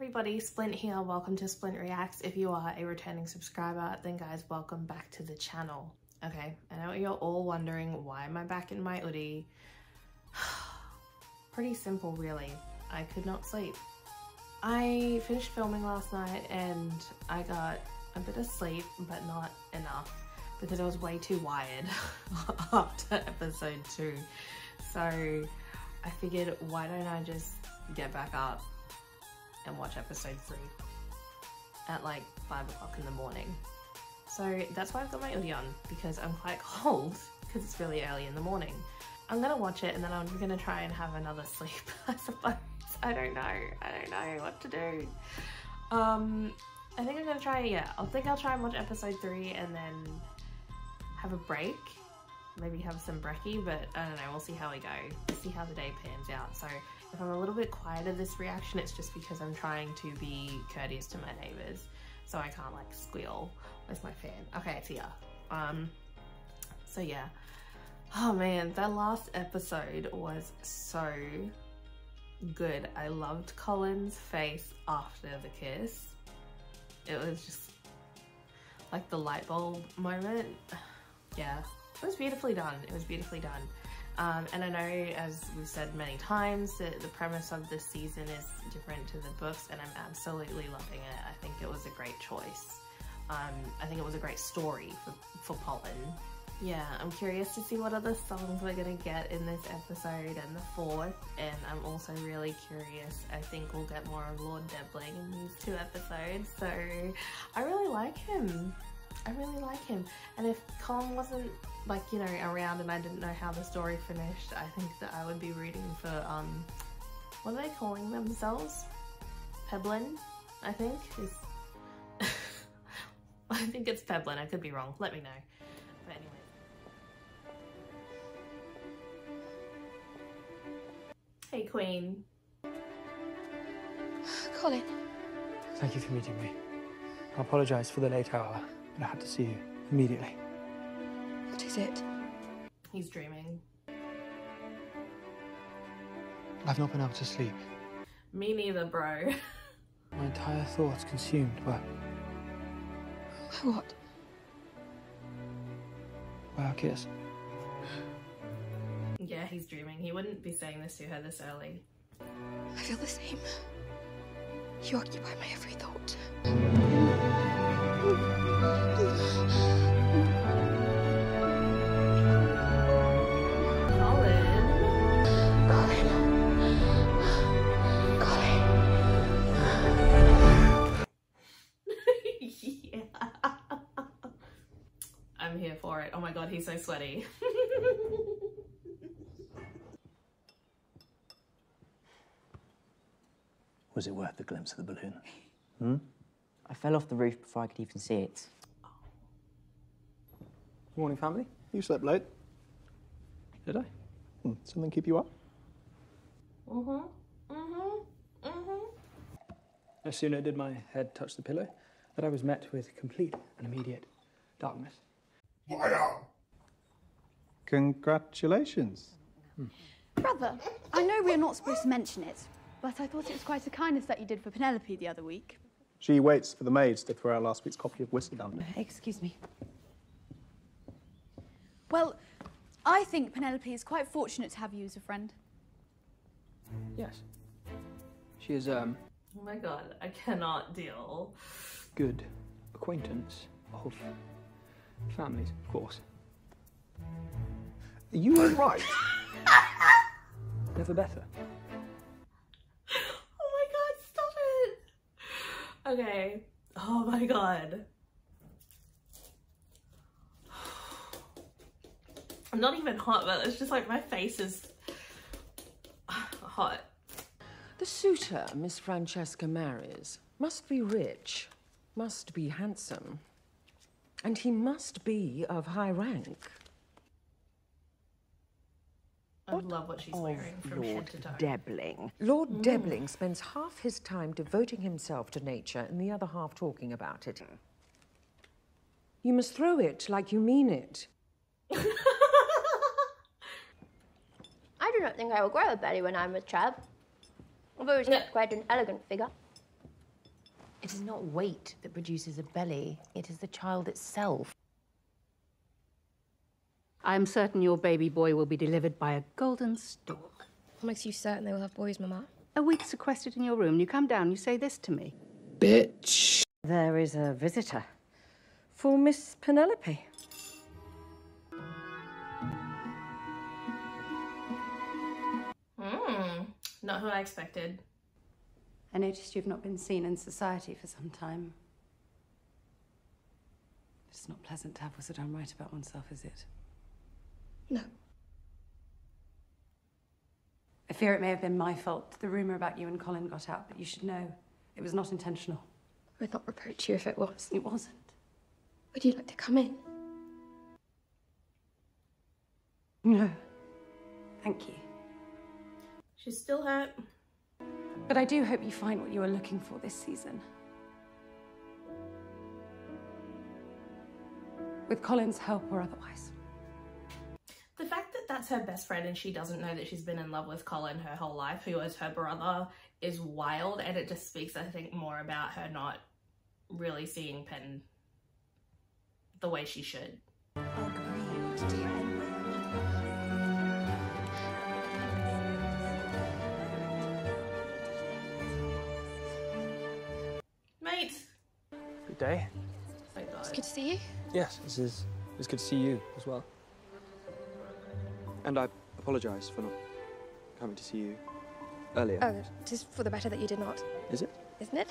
everybody, Splint here. Welcome to Splint Reacts. If you are a returning subscriber, then guys, welcome back to the channel. Okay, I know you're all wondering, why am I back in my hoodie? Pretty simple, really. I could not sleep. I finished filming last night and I got a bit of sleep, but not enough because I was way too wired after episode 2. So I figured, why don't I just get back up and watch episode 3 at like 5 o'clock in the morning. So that's why I've got my hoodie on, because I'm quite cold because it's really early in the morning. I'm gonna watch it and then I'm gonna try and have another sleep, I suppose. I don't know what to do. I think I'm gonna try, yeah, I think I'll try and watch episode 3 and then have a break. Maybe have some brekkie, but I don't know, we'll see how we go. We'll see how the day pans out. So if I'm a little bit quieter this reaction, it's just because I'm trying to be courteous to my neighbours, so I can't like squeal. Where's my fan? Okay, it's here. So yeah. Oh man, that last episode was so good. I loved Colin's face after the kiss. It was just like the light bulb moment. Yeah, it was beautifully done. It was beautifully done. And I know, as we've said many times, that the premise of this season is different to the books, and I'm absolutely loving it. I think it was a great choice. I think it was a great story for Colin. Yeah, I'm curious to see what other songs we're gonna get in this episode and the 4th, and I'm also really curious. I think we'll get more of Lord Debbling in these 2 episodes, so I really like him. I really like him. And if Colin wasn't, like, you know, around and I didn't know how the story finished, I think that I would be rooting for, what are they calling themselves? Peblin, I think, is... I think it's Peblin, I could be wrong, let me know. But anyway. Hey, Queen. Colin. Thank you for meeting me. I apologise for the late hour, but I had to see you immediately. What is it? He's dreaming. I've not been able to sleep. Me neither, bro. My entire thoughts consumed by What? our kiss. Yeah, he's dreaming. He wouldn't be saying this to her this early. I feel the same. You occupy my every thought. Yeah. I'm here for it. Oh my god, he's so sweaty. Was it worth the glimpse of the balloon? Hmm? I fell off the roof before I could even see it. Morning, family. You slept late. Did I? Something keep you up? No sooner did my head touch the pillow that I was met with complete and immediate darkness. Congratulations. Brother, I know we're not supposed to mention it, but I thought it was quite a kindness that you did for Penelope the other week. She waits for the maids to throw out last week's copy of Whistledown. Excuse me. Well, I think Penelope is quite fortunate to have you as a friend. Yes. She is, Oh my god, I cannot deal. good acquaintance of families, of course. Are you all right? Never better. Oh my god, stop it! Okay. Oh my god. I'm not even hot, but it's just like my face is hot. The suitor Miss Francesca marries must be rich, must be handsome, and he must be of high rank. I love what she's wearing from head to toe. Debbling. Lord Debbling spends half his time devoting himself to nature and the other half talking about it. You must throw it like you mean it. I do not think I will grow a belly when I'm with Chab. I've always kept quite an elegant figure. It is not weight that produces a belly. It is the child itself. I'm certain your baby boy will be delivered by a golden stork. What makes you certain they will have boys, Mama? A week sequestered in your room, you come down, you say this to me. Bitch. There is a visitor for Miss Penelope. Not who I expected. I noticed you've not been seen in society for some time. It's not pleasant to have what's done right about oneself, is it? No. I fear it may have been my fault. The rumour about you and Colin got out, but you should know it was not intentional. I would not reproach you if it was. It wasn't. Would you like to come in? No. Thank you. She's still hurt. But I do hope you find what you were looking for this season. With Colin's help or otherwise. The fact that that's her best friend and she doesn't know that she's been in love with Colin her whole life, who is her brother, is wild, and it just speaks, I think, more about her not really seeing Pen the way she should. Agreed, dear. Mate! Good day. Thank God. It's good to see you. Yes, it's good to see you as well. And I apologise for not coming to see you earlier. Oh, it is for the better that you did not. Is it? Isn't it?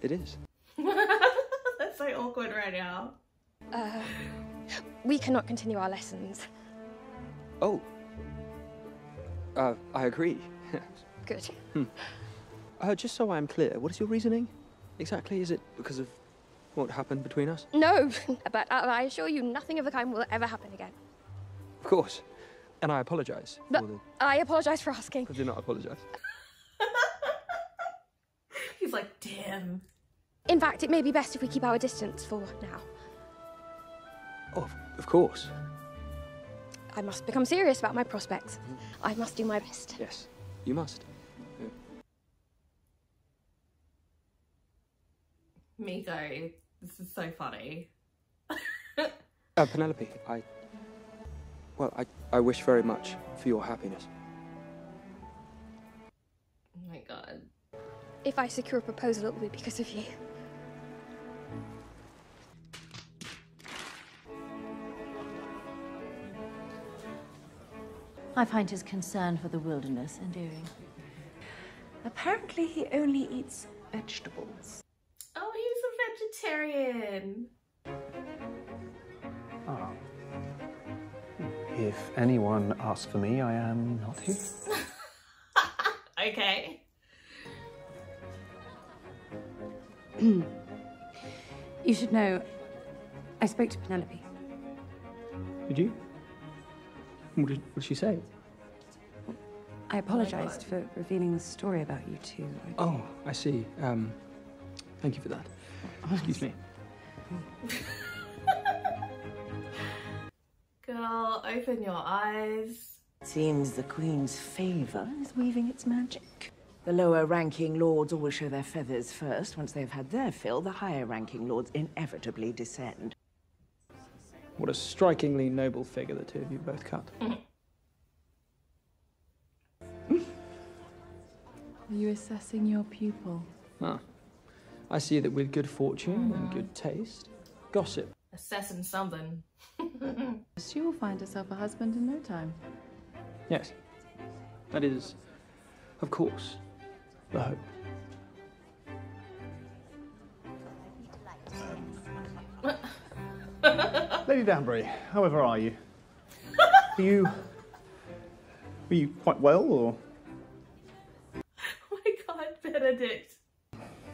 It is. That's so awkward right now. We cannot continue our lessons. Oh. I agree. Good. Just so I'm clear, what is your reasoning? Exactly? Is it because of what happened between us? No, but I assure you nothing of the kind will ever happen again. Of course. And I apologise. But I apologise for asking. I do not apologise. He's like, damn. In fact, it may be best if we keep our distance for now. Oh, of course. I must become serious about my prospects. I must do my best. Yes, you must. Yeah. Miko, this is so funny. Penelope, I wish very much for your happiness. Oh my God. If I secure a proposal, it will be because of you. I find his concern for the wilderness endearing. Apparently he only eats vegetables. Oh, he's a vegetarian. Ah. If anyone asks for me, I am not here. Okay. You should know, I spoke to Penelope. Did you? What did she say? I apologised for revealing the story about you two. Oh, I see. Thank you for that. Excuse me. Girl, open your eyes. Seems the Queen's favour is weaving its magic. The lower-ranking lords always show their feathers first. Once they've had their fill, the higher-ranking lords inevitably descend. What a strikingly noble figure the two of you both cut. Are you assessing your pupil? Ah, I see that with good fortune and good taste, gossip. Assessing something. She will find herself a husband in no time. Yes, that is, of course, the hope. Lady Danbury, however are you? Were you quite well, or? Oh my God, Benedict.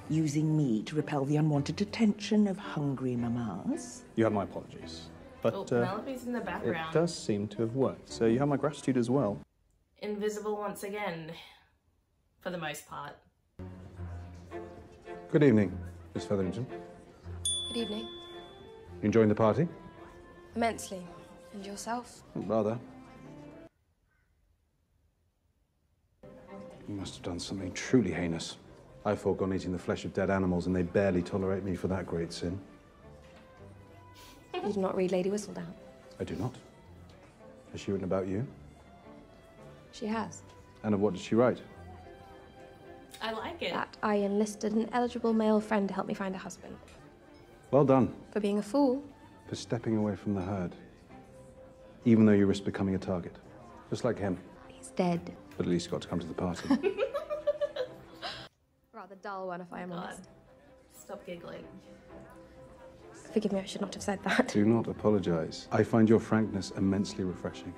Using me to repel the unwanted attention of hungry mamas? You have my apologies. But Oh, Penelope's in the background. it does seem to have worked, so you have my gratitude as well. Invisible once again, for the most part. Good evening, Miss Featherington. Good evening. You enjoying the party? Immensely. And yourself? Rather. You must have done something truly heinous. I've foregone eating the flesh of dead animals, and they barely tolerate me for that great sin. You do not read Lady Whistledown? I do not. Has she written about you? She has. And of what did she write? I like it. That I enlisted an eligible male friend to help me find a husband. Well done. For being a fool. For stepping away from the herd. Even though you risk becoming a target. Just like him. He's dead. But at least you got to come to the party. Rather dull one, if I am honest. Stop giggling. Forgive me, I should not have said that. Do not apologise. I find your frankness immensely refreshing.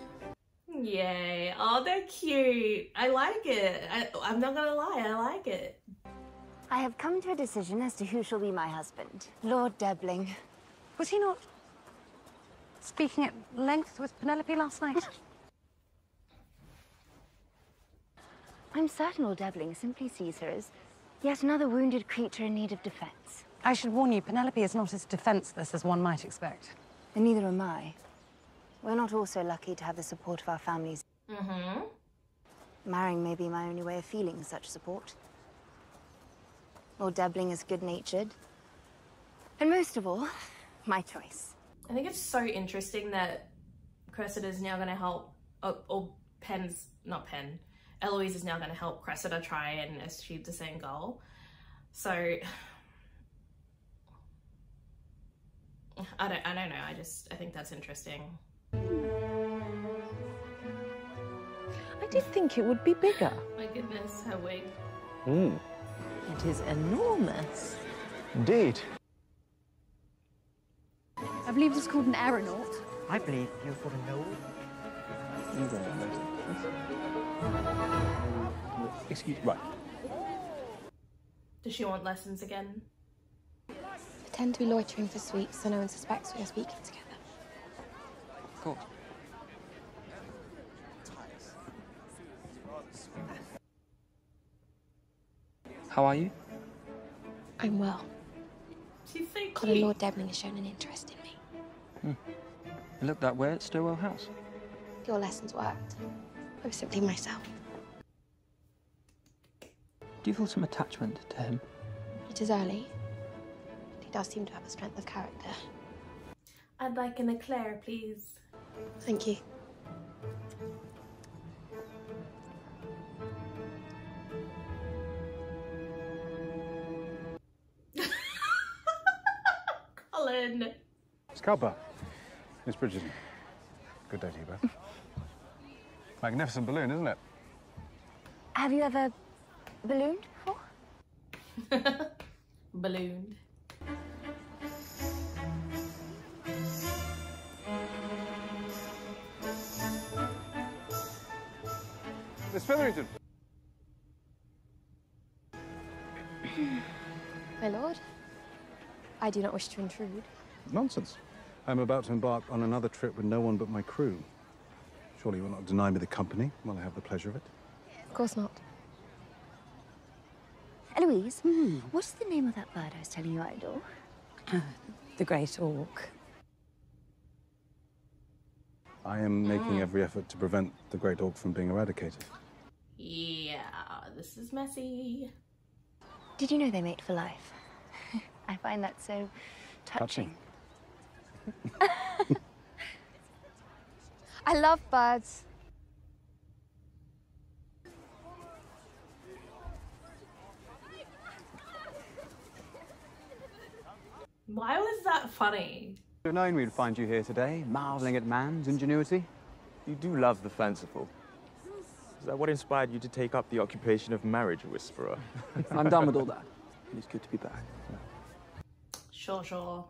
Yay. Oh, they're cute. I like it. I'm not gonna lie, I like it. I have come to a decision as to who shall be my husband. Lord Debling. Was he not speaking at length with Penelope last night? I'm certain Lord Debling simply sees her as yet another wounded creature in need of defence. I should warn you, Penelope is not as defenceless as one might expect. And neither am I. We're not all so lucky to have the support of our families. Mm-hmm. Marrying may be my only way of feeling such support. Lord Debling is good-natured. And most of all, my choice. I think it's so interesting that Cressida's now going to help, Eloise is now going to help Cressida try and achieve the same goal. So, I don't know, I think that's interesting. I did think it would be bigger. My goodness, her wig. It is enormous. Indeed. I believe it's called an aeronaut. I believe you've got a nose. You go on those. Excuse me. Right. Does she want lessons again? Pretend to be loitering for sweets so no one suspects we are speaking together. Of course. How are you? I'm well. She's so cute. Colin, Lord Debling has shown an interest in me. You look that way at Stowell House. Your lessons worked. I was simply myself. Do you feel some attachment to him? It is early, but he does seem to have a strength of character. I'd like an eclair, please. Thank you. Colin. Scalper. Miss Bridgerton. Good day to you both. Magnificent balloon, isn't it? Have you ever ballooned before? Ballooned. Miss Featherington. My lord, I do not wish to intrude. Nonsense. I'm about to embark on another trip with no one but my crew. Surely you will not deny me the company while I have the pleasure of it? Of course not. Eloise, what's the name of that bird I was telling you I adore? The great auk. I am making every effort to prevent the great auk from being eradicated. Yeah, this is messy. Did you know they mate for life? I find that so touching. I love birds. Why was that funny? I've known we'd find you here today, marvelling at man's ingenuity. You do love the fanciful. Is that what inspired you to take up the occupation of marriage whisperer? I'm done with all that. It's good to be back. Sure.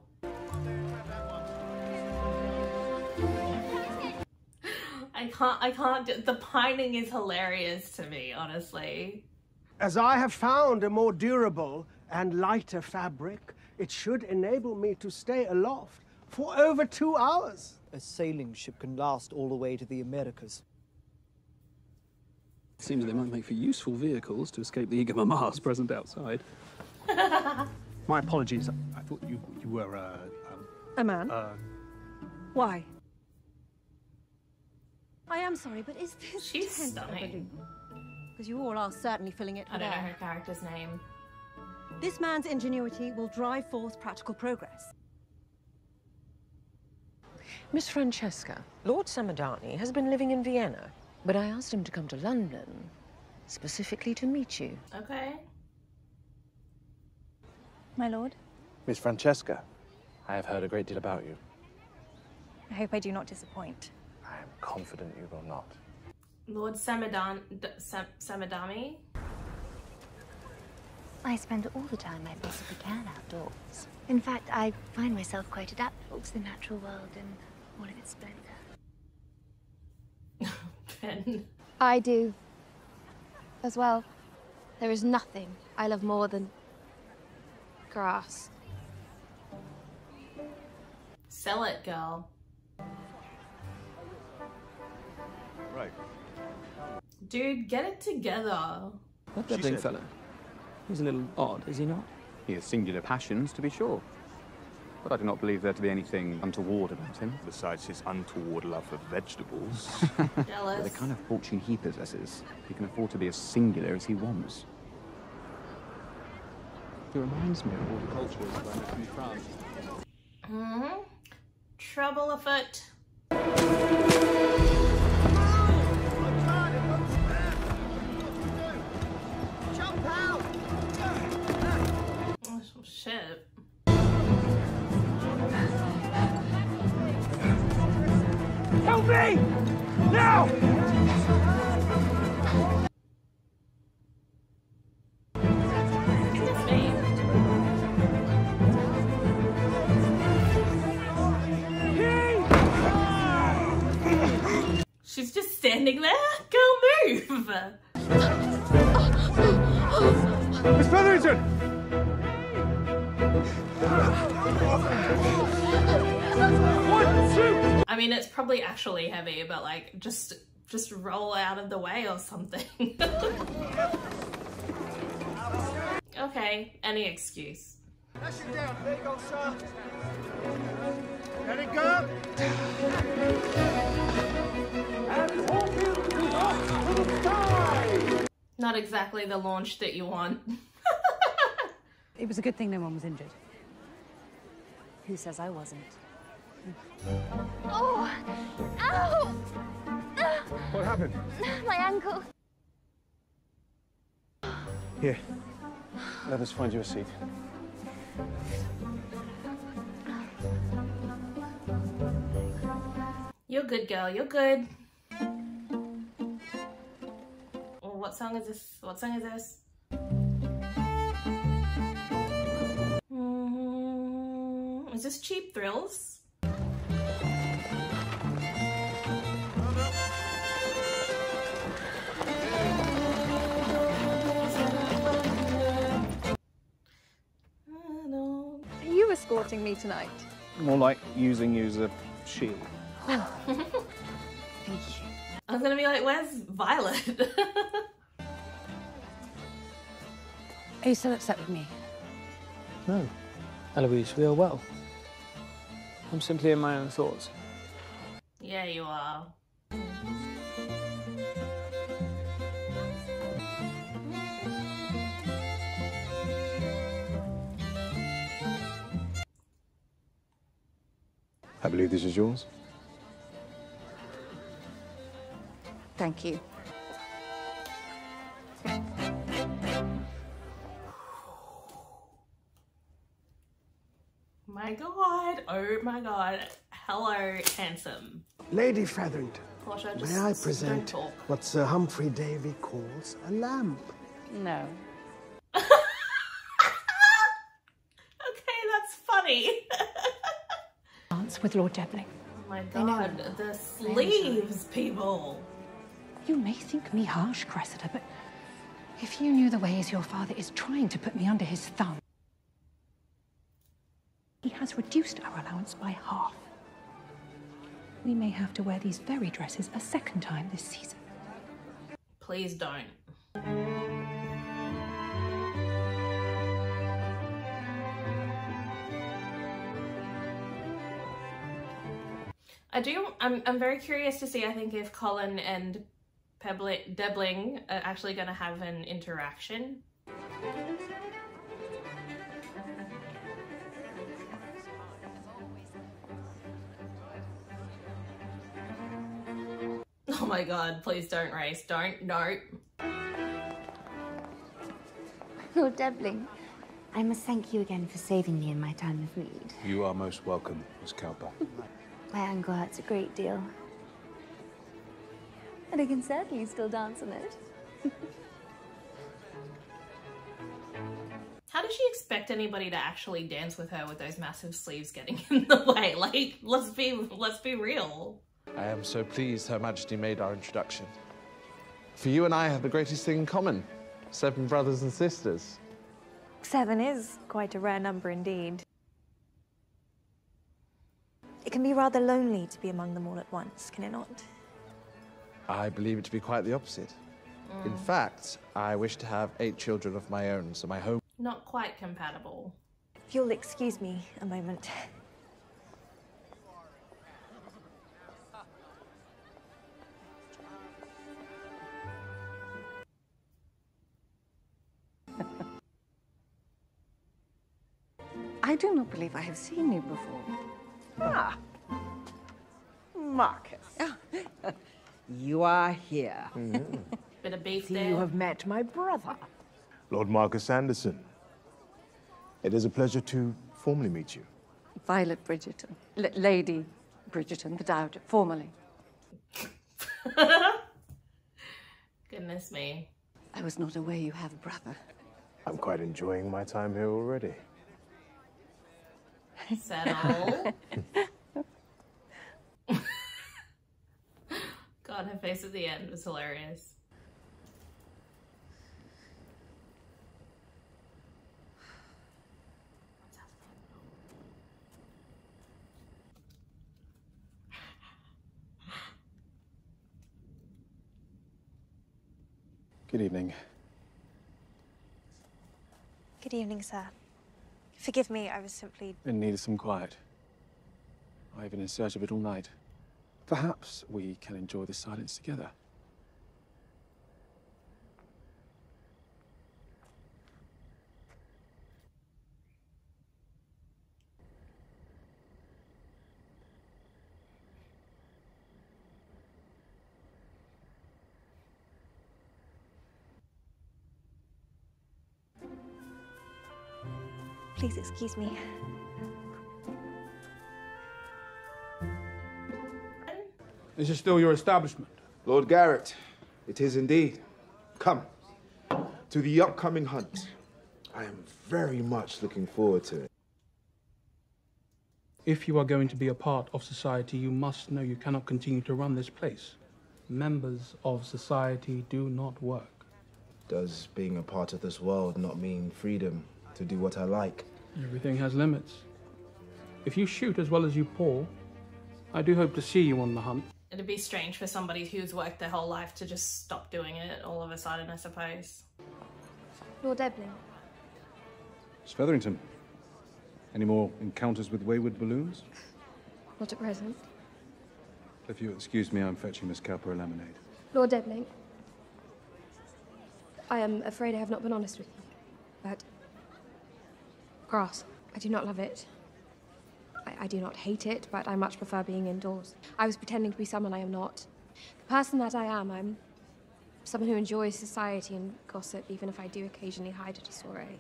I can't, the pining is hilarious to me, honestly. As I have found a more durable and lighter fabric, it should enable me to stay aloft for over 2 hours. A sailing ship can last all the way to the Americas. Seems they might make for useful vehicles to escape the eager mamas present outside. My apologies. I thought you were, A man? Why? I am sorry, but is this She's tent stunning. Because you all are certainly filling it I with don't know air. her character's name. This man's ingenuity will drive forth practical progress. Miss Francesca, Lord Samadani has been living in Vienna, but I asked him to come to London specifically to meet you. Okay. My lord, Miss Francesca, I have heard a great deal about you. I hope I do not disappoint. I am confident you will not. Lord Samadani? I spend all the time I possibly can outdoors. In fact, I find myself quite adaptable to the natural world and all of its splendor. Ben. I do as well. There is nothing I love more than grass. Sell it, girl. Right. Dude, get it together. That Debbling fellow. He's a little odd, is he not? He has singular passions, to be sure. But I do not believe there to be anything untoward about him. Besides his untoward love for vegetables. Jealous. The kind of fortune he possesses, he can afford to be as singular as he wants. He reminds me of all the cultures I met in France. Mm-hmm. Trouble afoot. Jump out! Oh, shit. Help me! Now! She's just standing there. Go move. Miss Featherington! I mean, it's probably actually heavy, but like, just roll out of the way or something. Okay, any excuse. Lash it down. There you go, sir. Let it go. And hold him up to the sky. Not exactly the launch that you want. It was a good thing no one was injured. Who says I wasn't? Oh! Ow! What happened? My ankle. Here. Let us find you a seat. You're good, girl. You're good. Oh, what song is this? What song is this? Is this Cheap Thrills? Are you escorting me tonight? More like using you as a shield. I was gonna be like, where's Violet? Are you still upset with me? No. Eloise, we are well. I'm simply in my own thoughts. Yeah, you are. I believe this is yours. Thank you. My god, oh my god. Hello, handsome. Lady Featherington, Portia, may I just present don't talk. what Sir Humphrey Davy calls a lamp? No. Okay, that's funny. Dance with Lord Debling. Oh my god, the sleeves, people. You may think me harsh, Cressida, but if you knew the ways your father is trying to put me under his thumb, he has reduced our allowance by half. We may have to wear these very dresses a second time this season. Please don't. I'm very curious to see, I think, if Colin and Debling are actually going to have an interaction. Oh my god, please don't race. Don't, no. Lord Debling, I must thank you again for saving me in my time of need. You are most welcome, Miss Cowper. My ankle hurts a great deal. And I can certainly still dance on it. How does she expect anybody to actually dance with her with those massive sleeves getting in the way? Like, let's be real. I am so pleased Her Majesty made our introduction. For you and I have the greatest thing in common. 7 brothers and sisters. 7 is quite a rare number indeed. It can be rather lonely to be among them all at once, can it not? I believe it to be quite the opposite. In fact, I wish to have 8 children of my own, so my home... Not quite compatible. If you'll excuse me a moment. I do not believe I have seen you before. Ah, Marcus. You are here. Bit of beef So there. you have met my brother. Lord Marcus Anderson. It is a pleasure to formally meet you. Violet Bridgerton. Lady Bridgerton, the Dowager, formally. Goodness me. I was not aware you have a brother. I'm quite enjoying my time here already. Settle. God, her face at the end was hilarious. Good evening. Good evening, sir. Forgive me, I was simply... In need of some quiet. I've been in search of it all night. Perhaps we can enjoy the silence together. Please excuse me. This is still your establishment? Lord Garrett, it is indeed. Come, to the upcoming hunt. I am very much looking forward to it. If you are going to be a part of society, you must know you cannot continue to run this place. Members of society do not work. Does being a part of this world not mean freedom to do what I like? Everything has limits. If you shoot as well as you paw, I do hope to see you on the hunt. It'd be strange for somebody who's worked their whole life to just stop doing it all of a sudden, I suppose. Lord Ebling. Miss Featherington, any more encounters with wayward balloons? Not at present. If you'll excuse me, I'm fetching Miss Cowper a lemonade. Lord Ebling. I am afraid I have not been honest with you, but grass, I do not love it. I do not hate it, but I much prefer being indoors. I was pretending to be someone I am not. The person that I am, I'm someone who enjoys society and gossip, even if I do occasionally hide at a soiree.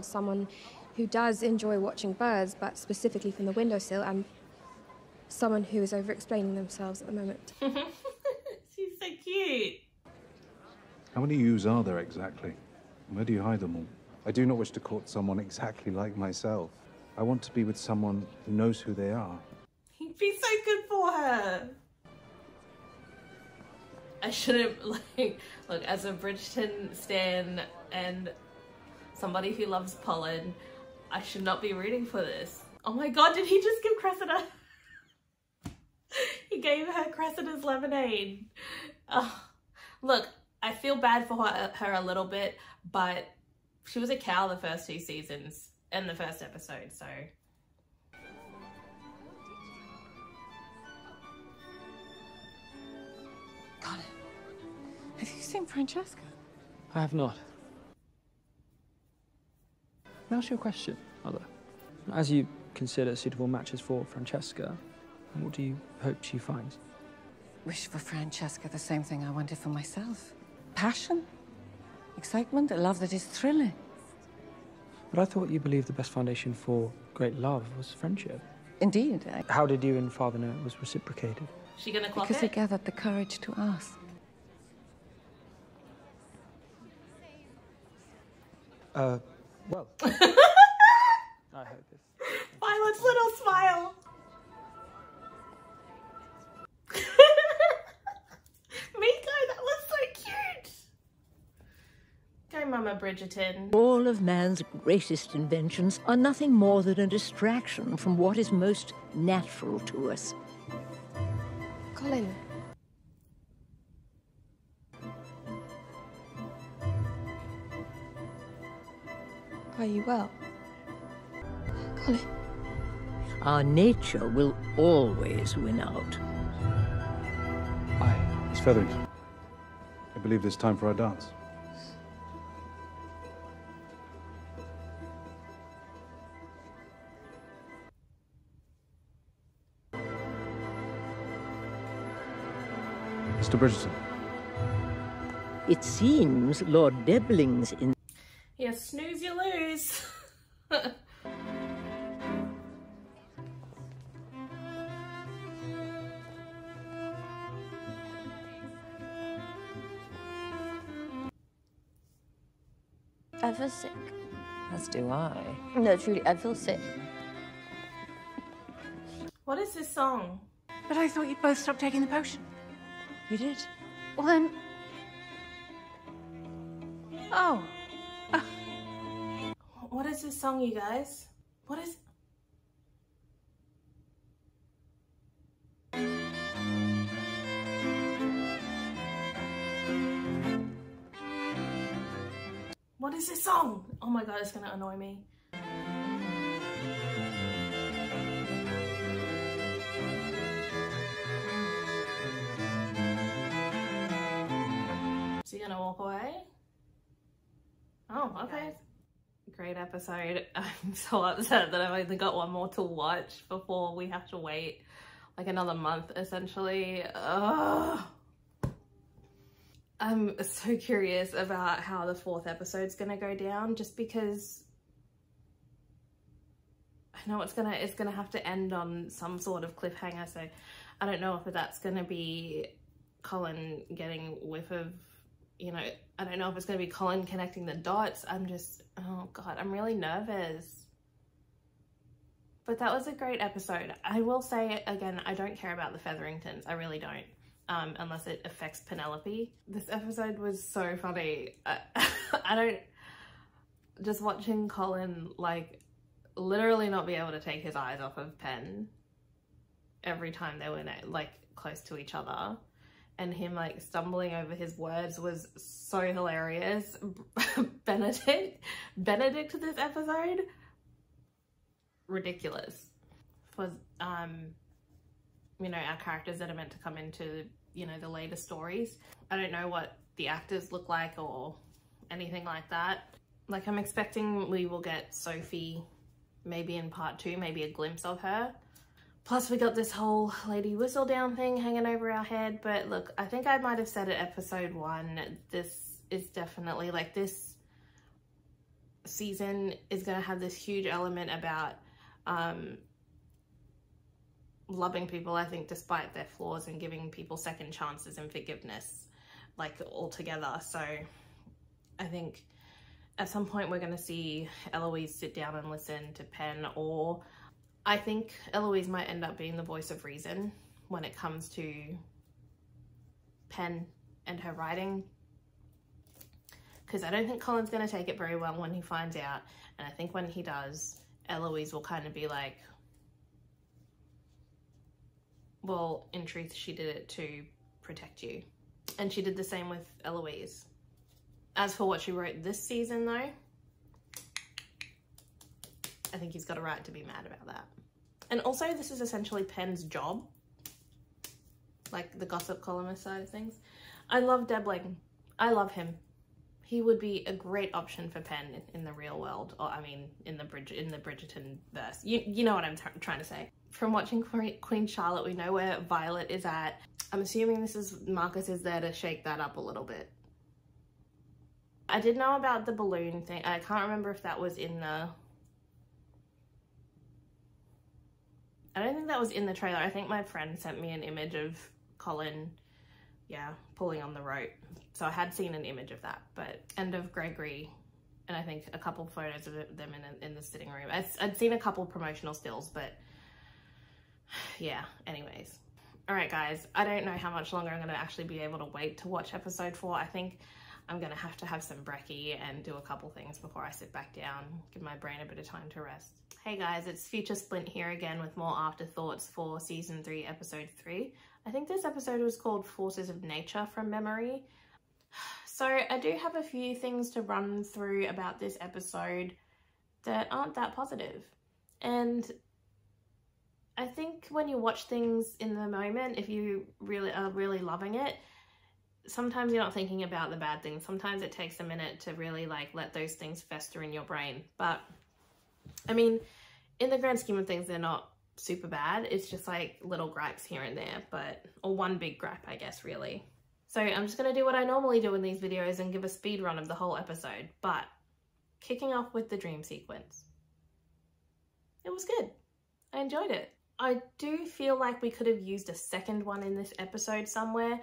Someone who does enjoy watching birds, but specifically from the windowsill, and someone who is over-explaining themselves at the moment. She's so cute. How many yous are there exactly? Where do you hide them all? I do not wish to court someone exactly like myself. I want to be with someone who knows who they are. He'd be so good for her. I shouldn't, like, look, as a Bridgerton stan and somebody who loves Colin, I should not be rooting for this. Oh my god, did he just give Cressida? He gave her Cressida's lemonade. Look, I feel bad for her a little bit, but she was a cow the first 2 seasons and the first episode, so. Colin, have you seen Francesca? I have not. May I ask you a question, Mother? As you consider suitable matches for Francesca, And what do you hope she finds? Wish for Francesca the same thing I wanted for myself. Passion, excitement, a love that is thrilling. But I thought you believed the best foundation for great love was friendship. Indeed. How did you and Father know it was reciprocated? She gonna clock Because he it? gathered the courage to ask. Well. I hope this. Violet's little smile. Miko, that was so cute. Go, Mama Bridgerton. All of man's greatest inventions are nothing more than a distraction from what is most natural to us. Colin. Are you well? Colin. Our nature will always win out. Miss Featherington, I believe it's time for our dance. Mr. Bridgerton. It seems Lord Debling's in... Yeah, snooze you lose. I feel sick. As do I. No, truly, I feel sick. What is this song? But I thought you'd both stop taking the potion. We did. Well then... Oh. What is this song, you guys? What is... What is this song? Oh my god, it's gonna annoy me. Is he gonna walk away? Oh, okay. Great episode. I'm so upset that I've only got one more to watch before we have to wait like another month essentially. Ugh. I'm so curious about how the 4th episode's gonna go down, just because I know it's gonna have to end on some sort of cliffhanger, so I don't know if that's gonna be Colin getting whiff of, you know, I don't know if it's gonna be Colin connecting the dots. I'm just, oh god, I'm really nervous. But that was a great episode. I will say again, I don't care about the Featheringtons, I really don't. Unless it affects Penelope. This episode was so funny. I don't, just watching Colin like literally not be able to take his eyes off of Pen every time they were like close to each other, and him like stumbling over his words was so hilarious. Benedict this episode, ridiculous. For you know, our characters that are meant to come into, you know, the later stories. I don't know what the actors look like or anything like that. Like, I'm expecting we will get Sophie maybe in part 2, maybe a glimpse of her. Plus we got this whole Lady Whistledown thing hanging over our head. But look, I think I might have said it episode 1, this is definitely, like, this season is going to have this huge element about loving people, I think, despite their flaws, and giving people second chances and forgiveness, like, altogether. So I think at some point we're going to see Eloise sit down and listen to Pen, or I think Eloise might end up being the voice of reason when it comes to Pen and her writing, because I don't think Colin's going to take it very well when he finds out, and I think when he does, Eloise will kind of be like, well, in truth, she did it to protect you. And she did the same with Eloise. As for what she wrote this season, though, I think he's got a right to be mad about that. And also, this is essentially Pen's job. Like, the gossip columnist side of things. I love Debling. I love him. He would be a great option for Pen in the real world. Or, I mean, in the Bridgerton verse. You know what I'm trying to say. from watching Queen Charlotte, we know where Violet is at. I'm assuming this is Marcus is there to shake that up a little bit. I did know about the balloon thing. I can't remember if that was in the... I don't think that was in the trailer. I think my friend sent me an image of Colin, yeah, pulling on the rope. So I had seen an image of that, but and of Gregory, and I think a couple photos of them in the sitting room. I'd seen a couple promotional stills, but yeah, anyways. All right, guys, I don't know how much longer I'm going to actually be able to wait to watch episode 4. I think I'm going to have some brekkie and do a couple things before I sit back down, give my brain a bit of time to rest. Hey guys, it's Future Splint here again with more afterthoughts for season 3, episode 3. I think this episode was called Forces of Nature from memory. So I do have a few things to run through about this episode that aren't that positive. And I think when you watch things in the moment, if you really are really loving it, sometimes you're not thinking about the bad things. Sometimes it takes a minute to really like let those things fester in your brain. But I mean, in the grand scheme of things, they're not super bad. It's just like little gripes here and there, or one big gripe, I guess, really. So I'm just going to do what I normally do in these videos and give a speed run of the whole episode. But kicking off with the dream sequence. It was good. I enjoyed it. I do feel like we could have used a second one in this episode somewhere.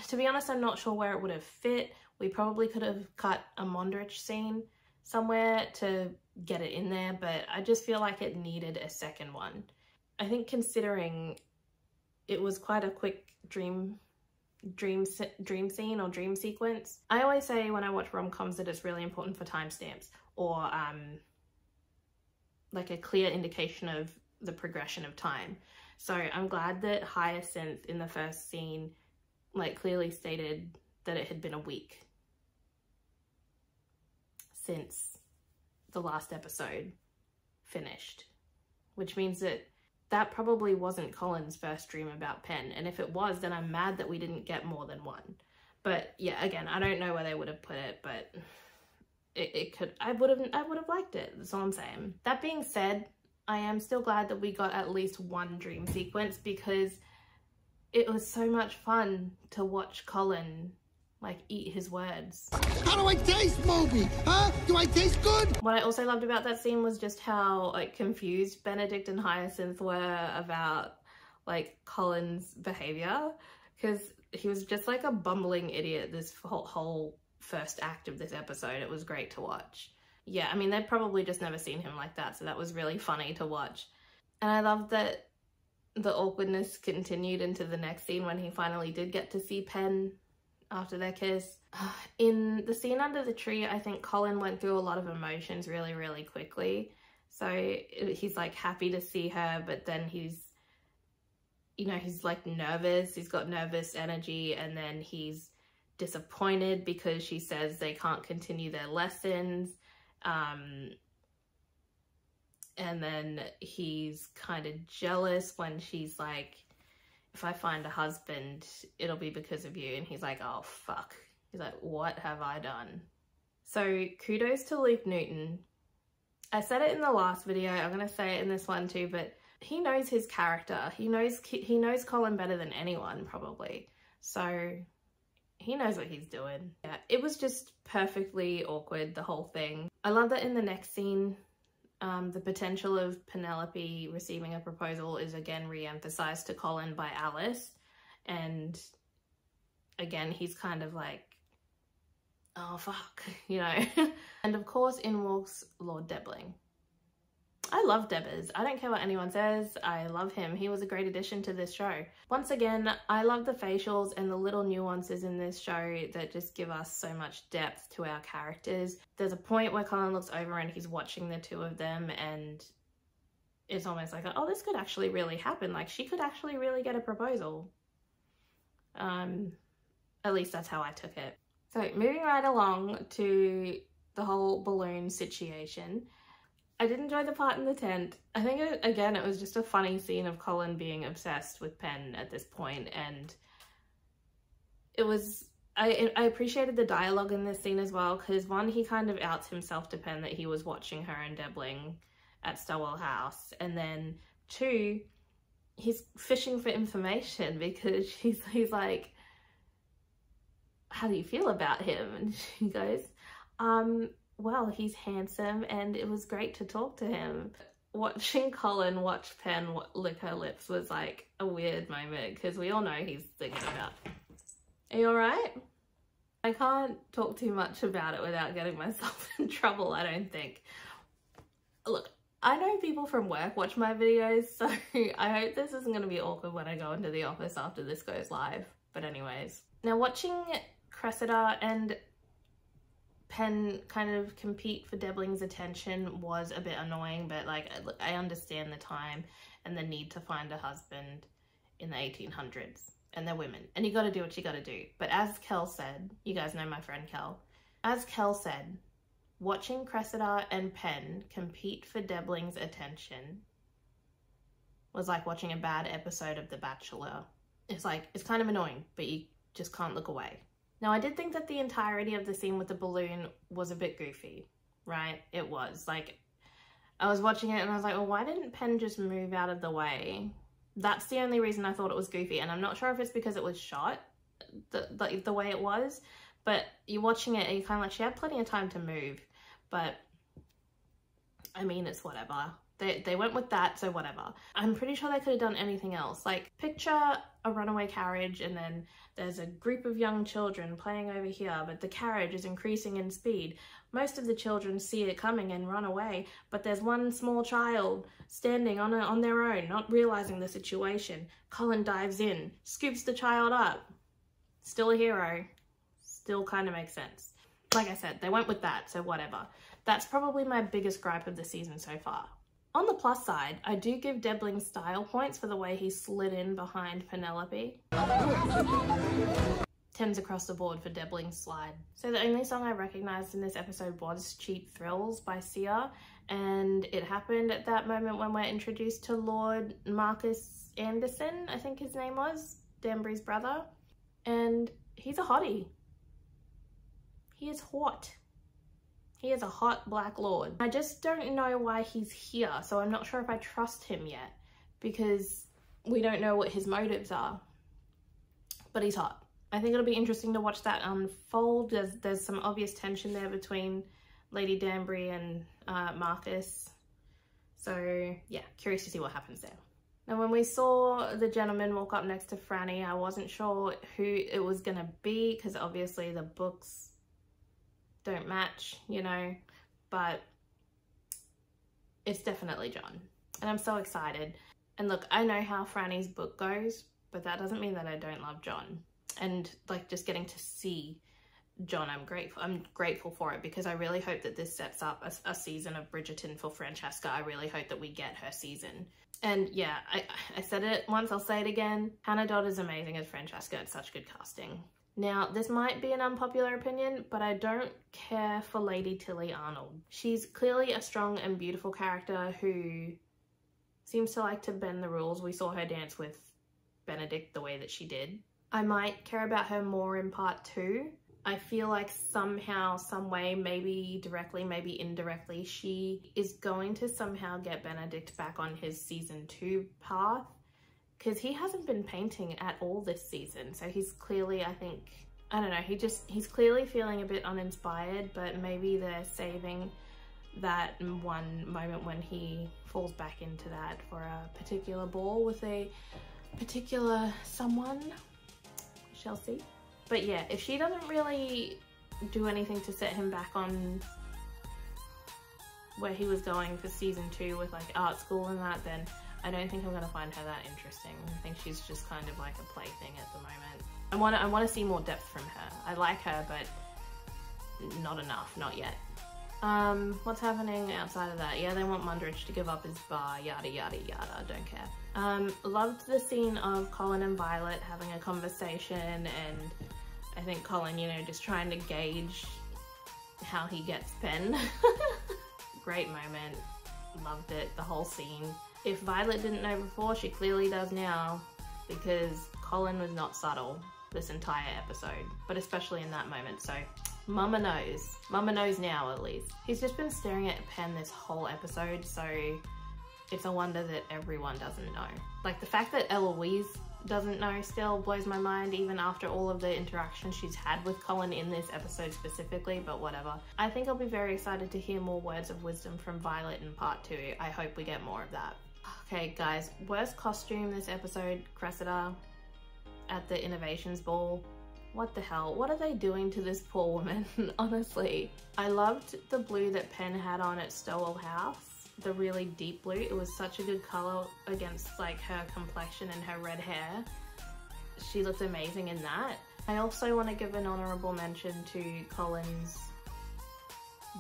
To be honest, I'm not sure where it would have fit. We probably could have cut a Mondrich scene somewhere to get it in there, but I just feel like it needed a second one. I think considering it was quite a quick dream scene or dream sequence. I always say when I watch rom-coms that it's really important for timestamps or like a clear indication of the progression of time. So I'm glad that Hyacinth in the first scene like clearly stated that it had been a week since the last episode finished, which means that that probably wasn't Colin's first dream about Penn, and if it was, then I'm mad that we didn't get more than one. But yeah, again, I don't know where they would have put it, but it could, I would have liked it. That's all I'm saying. That being said, I am still glad that we got at least one dream sequence because it was so much fun to watch Colin like eat his words. How do I taste, Moby? Huh? Do I taste good? What I also loved about that scene was just how like confused Benedict and Hyacinth were about like Colin's behavior, because he was just like a bumbling idiot this whole first act of this episode. It was great to watch. Yeah, I mean, they'd probably just never seen him like that, so that was really funny to watch. And I loved that the awkwardness continued into the next scene when he finally did get to see Penn after their kiss. In the scene under the tree, I think Colin went through a lot of emotions really, really quickly. So he's like happy to see her, but then he's, you know, he's like nervous. He's got nervous energy, and then he's disappointed because she says they can't continue their lessons. And then he's kind of jealous when she's like, if I find a husband, it'll be because of you. And he's like, oh, fuck. He's like, what have I done? So kudos to Luke Newton. I said it in the last video. I'm going to say it in this one too, but he knows his character. He knows Colin better than anyone, probably. So he knows what he's doing. Yeah, it was just perfectly awkward, the whole thing. I love that in the next scene, the potential of Penelope receiving a proposal is again re-emphasized to Colin by Alice. And again, he's kind of like, oh, fuck, you know. And of course, in walks Lord Debling. I love Debbers. I don't care what anyone says. I love him. He was a great addition to this show. Once again, I love the facials and the little nuances in this show that just give us so much depth to our characters. There's a point where Colin looks over and he's watching the two of them, and it's almost like, oh, this could actually really happen. Like, she could actually really get a proposal. At least that's how I took it. So moving right along to the whole balloon situation. I did enjoy the part in the tent. I think, again, it was just a funny scene of Colin being obsessed with Penn at this point, and it was, I appreciated the dialogue in this scene as well, because one, he kind of outs himself to Penn that he was watching her and Debling at Stowell House, and then 2, he's fishing for information because he's like, how do you feel about him? And she goes, well, he's handsome and it was great to talk to him. Watching Colin watch Pen lick her lips was like a weird moment because we all know he's thinking about, are you alright? I can't talk too much about it without getting myself in trouble, I don't think. Look, I know people from work watch my videos, so I hope this isn't going to be awkward when I go into the office after this goes live. But anyways, now watching Cressida and Pen kind of compete for Debling's attention was a bit annoying, but like I understand the time and the need to find a husband in the 1800s, and they're women and you got to do what you got to do. But as Kel said, you guys know my friend Kel, as Kel said, watching Cressida and Pen compete for Debling's attention was like watching a bad episode of The Bachelor. It's like, it's kind of annoying, but you just can't look away. Now, I did think that the entirety of the scene with the balloon was a bit goofy, right? It was. Like, I was watching it and I was like, well, why didn't Pen just move out of the way? That's the only reason I thought it was goofy. And I'm not sure if it's because it was shot the way it was, but you're watching it and you're kind of like, she had plenty of time to move. But, I mean, it's whatever. They went with that, so whatever. I'm pretty sure they could have done anything else. Like, picture a runaway carriage and then there's a group of young children playing over here, but the carriage is increasing in speed. Most of the children see it coming and run away, but there's one small child standing on their own, not realizing the situation. Colin dives in, scoops the child up. Still a hero. Still kind of makes sense. Like I said, they went with that, so whatever. That's probably my biggest gripe of the season so far. On the plus side, I do give Debling style points for the way he slid in behind Penelope. 10s across the board for Debling's slide. So the only song I recognised in this episode was Cheap Thrills by Sia, and it happened at that moment when we're introduced to Lord Marcus Anderson, I think his name was, Danbury's brother, and he's a hottie. He is hot. He is a hot black lord. I just don't know why he's here, so I'm not sure if I trust him yet because we don't know what his motives are. But he's hot. I think it'll be interesting to watch that unfold. There's some obvious tension there between Lady Danbury and Marcus. So yeah, curious to see what happens there. Now when we saw the gentleman walk up next to Franny, I wasn't sure who it was gonna be because obviously the books don't match, you know, but it's definitely John and I'm so excited. And look, I know how Franny's book goes, but that doesn't mean that I don't love John. And like just getting to see John, I'm grateful for it because I really hope that this sets up a season of Bridgerton for Francesca. I really hope that we get her season. And yeah, I said it once, I'll say it again. Hannah Dodd is amazing as Francesca. It's such good casting. Now, this might be an unpopular opinion, but I don't care for Lady Tilly Arnold. She's clearly a strong and beautiful character who seems to like to bend the rules. We saw her dance with Benedict the way that she did. I might care about her more in part 2. I feel like somehow, some way, maybe directly, maybe indirectly, she is going to somehow get Benedict back on his season 2 path. Because he hasn't been painting at all this season, so he's clearly, I think, I don't know, he's clearly feeling a bit uninspired, but maybe they're saving that one moment when he falls back into that for a particular ball with a particular someone. We shall see. But yeah, if she doesn't really do anything to set him back on where he was going for season 2 with like art school and that, then I don't think I'm gonna find her that interesting. I think she's just kind of like a plaything at the moment. I want to see more depth from her. I like her, but not enough, not yet. What's happening outside of that? Yeah, they want Mundridge to give up his bar, yada yada yada, don't care. Loved the scene of Colin and Violet having a conversation, and I think Colin, you know, just trying to gauge how he gets Pen. Great moment, loved it, the whole scene. If Violet didn't know before, she clearly does now, because Colin was not subtle this entire episode, but especially in that moment, so Mama knows. Mama knows now, at least. He's just been staring at Pen this whole episode, so it's a wonder that everyone doesn't know. Like the fact that Eloise doesn't know still blows my mind, even after all of the interactions she's had with Colin in this episode specifically, but whatever. I think I'll be very excited to hear more words of wisdom from Violet in part 2. I hope we get more of that. Okay guys, worst costume this episode, Cressida at the Innovations Ball. What the hell? What are they doing to this poor woman? Honestly. I loved the blue that Penn had on at Stowell House. The really deep blue. It was such a good color against like her complexion and her red hair. She looked amazing in that. I also want to give an honorable mention to Colin's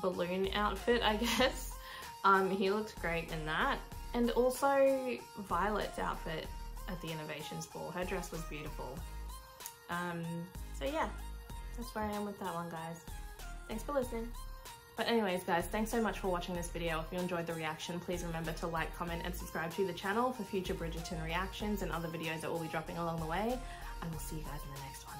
balloon outfit, I guess. He looked great in that. And also Violet's outfit at the Innovations Ball. Her dress was beautiful. So yeah, that's where I am with that one, guys. Thanks for listening. But anyways, guys, thanks so much for watching this video. If you enjoyed the reaction, please remember to like, comment, and subscribe to the channel for future Bridgerton reactions and other videos that will be dropping along the way. I will see you guys in the next one.